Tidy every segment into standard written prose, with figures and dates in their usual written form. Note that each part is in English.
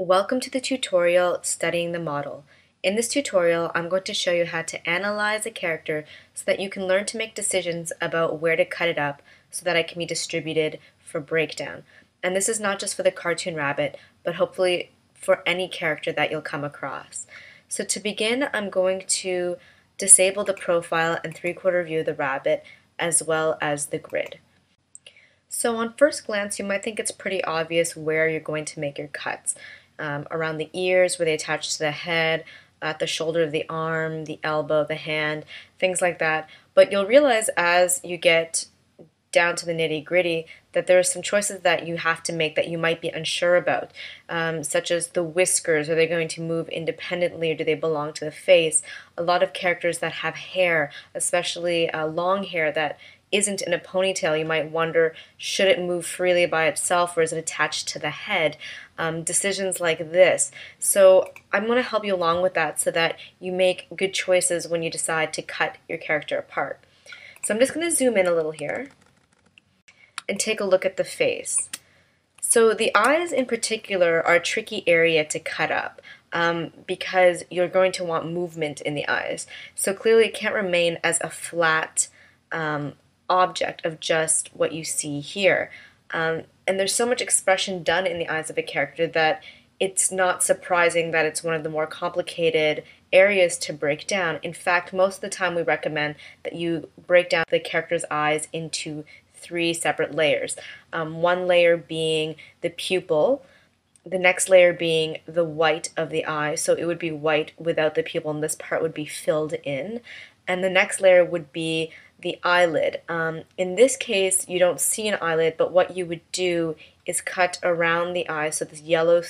Welcome to the tutorial Studying the Model. In this tutorial, I'm going to show you how to analyze a character so that you can learn to make decisions about where to cut it up so that it can be distributed for breakdown. And this is not just for the cartoon rabbit, but hopefully for any character that you'll come across. So to begin, I'm going to disable the profile and three-quarter view of the rabbit as well as the grid. So on first glance, you might think it's pretty obvious where you're going to make your cuts. Around the ears, where they attach to the head, at the shoulder of the arm, the elbow, the hand, things like that. But you'll realize as you get down to the nitty-gritty that there are some choices that you have to make that you might be unsure about, such as the whiskers. Are they going to move independently or do they belong to the face? A lot of characters that have hair, especially long hair that isn't in a ponytail, you might wonder, should it move freely by itself or is it attached to the head? Decisions like this. So I'm going to help you along with that so that you make good choices when you decide to cut your character apart. So I'm just going to zoom in a little here and take a look at the face. So the eyes in particular are a tricky area to cut up because you're going to want movement in the eyes. So clearly it can't remain as a flat object of just what you see here. And there's so much expression done in the eyes of a character that it's not surprising that it's one of the more complicated areas to break down. In fact, most of the time we recommend that you break down the character's eyes into three separate layers. One layer being the pupil, the next layer being the white of the eye, so it would be white without the pupil and this part would be filled in. And the next layer would be the eyelid. In this case, you don't see an eyelid, but what you would do is cut around the eye, so this yellow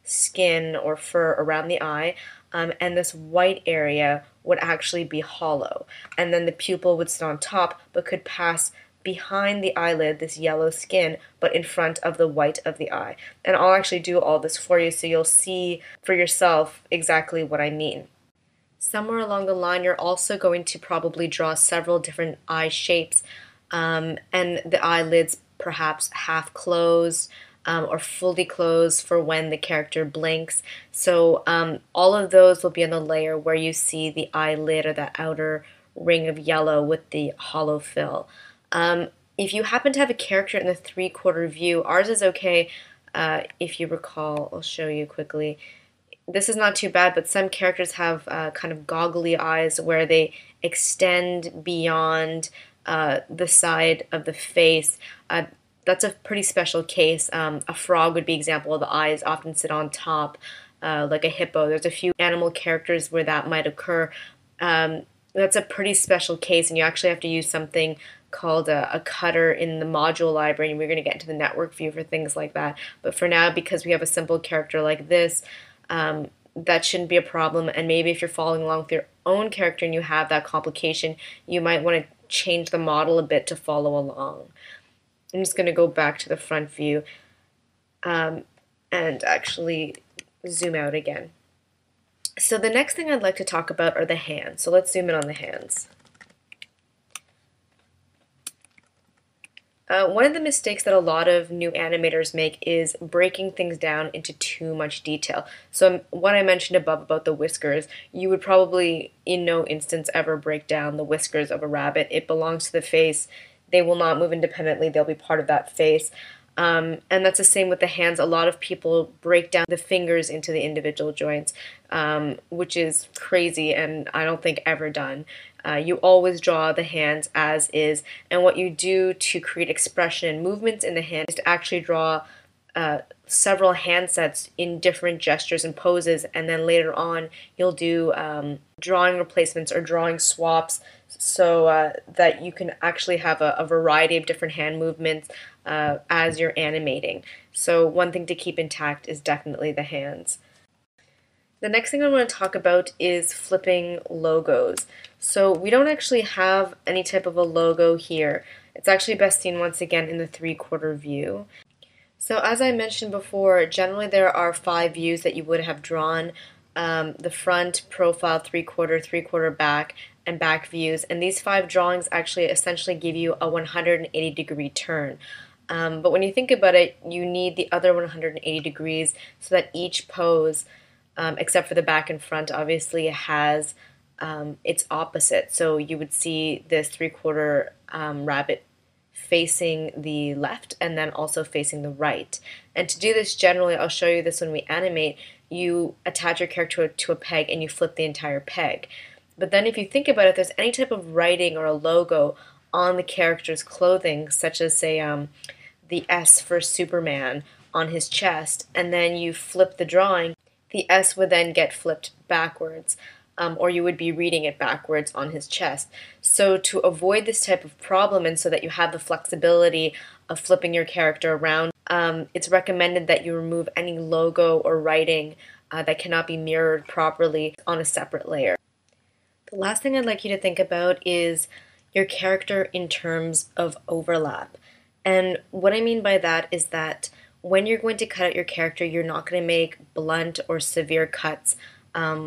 skin or fur around the eye, and this white area would actually be hollow. And then the pupil would sit on top, but could pass behind the eyelid, this yellow skin, but in front of the white of the eye. And I'll actually do all this for you so you'll see for yourself exactly what I mean. Somewhere along the line, you're also going to probably draw several different eye shapes, and the eyelids perhaps half closed or fully closed for when the character blinks. So all of those will be on the layer where you see the eyelid or the outer ring of yellow with the hollow fill. If you happen to have a character in the three-quarter view, ours is okay. If you recall, I'll show you quickly. This is not too bad, but some characters have kind of goggly eyes where they extend beyond the side of the face. That's a pretty special case. A frog would be an example. The eyes often sit on top, like a hippo. There's a few animal characters where that might occur. That's a pretty special case, and you actually have to use something called a cutter in the module library, and we're going to get into the network view for things like that. But for now, because we have a simple character like this, that shouldn't be a problem. And maybe if you're following along with your own character and you have that complication, you might want to change the model a bit to follow along. I'm just going to go back to the front view and actually zoom out again. So the next thing I'd like to talk about are the hands. So let's zoom in on the hands. One of the mistakes that a lot of new animators make is breaking things down into too much detail. So what I mentioned above about the whiskers, you would probably in no instance ever break down the whiskers of a rabbit. It belongs to the face. They will not move independently. They'll be part of that face. And that's the same with the hands. A lot of people break down the fingers into the individual joints, which is crazy and I don't think ever done. You always draw the hands as is, and what you do to create expression and movements in the hand is to actually draw several hand sets in different gestures and poses, and then later on you'll do drawing replacements or drawing swaps so that you can actually have a variety of different hand movements as you're animating. So one thing to keep intact is definitely the hands. The next thing I want to talk about is flipping logos. So we don't actually have any type of a logo here. It's actually best seen once again in the three-quarter view. So as I mentioned before, generally there are 5 views that you would have drawn. The front, profile, three-quarter back, and back views. And these 5 drawings actually essentially give you a 180-degree turn. But when you think about it, you need the other 180 degrees so that each pose, except for the back and front, obviously has its opposite. So you would see this three-quarter rabbit facing the left and then also facing the right. And to do this generally, I'll show you this when we animate, you attach your character to a peg and you flip the entire peg. But then if you think about it, if there's any type of writing or a logo on the character's clothing, such as say the S for Superman on his chest, and then you flip the drawing, the S would then get flipped backwards. Or you would be reading it backwards on his chest. So to avoid this type of problem and so that you have the flexibility of flipping your character around, it's recommended that you remove any logo or writing that cannot be mirrored properly on a separate layer. The last thing I'd like you to think about is your character in terms of overlap. And what I mean by that is that when you're going to cut out your character, you're not going to make blunt or severe cuts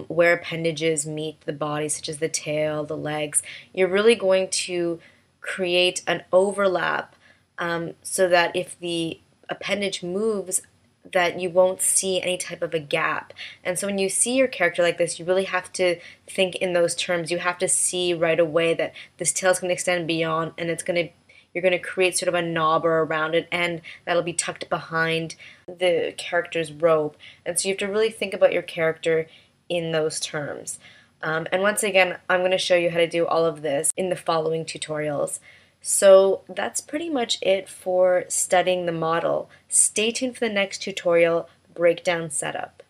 where appendages meet the body, such as the tail, the legs. You're really going to create an overlap so that if the appendage moves, that you won't see any type of a gap. And so when you see your character like this, you really have to think in those terms. You have to see right away that this tail is going to extend beyond, and you're going to create sort of a knobber around it, and that'll be tucked behind the character's robe. And so you have to really think about your character in those terms. And once again, I'm going to show you how to do all of this in the following tutorials. So that's pretty much it for studying the model. Stay tuned for the next tutorial, Breakdown Setup.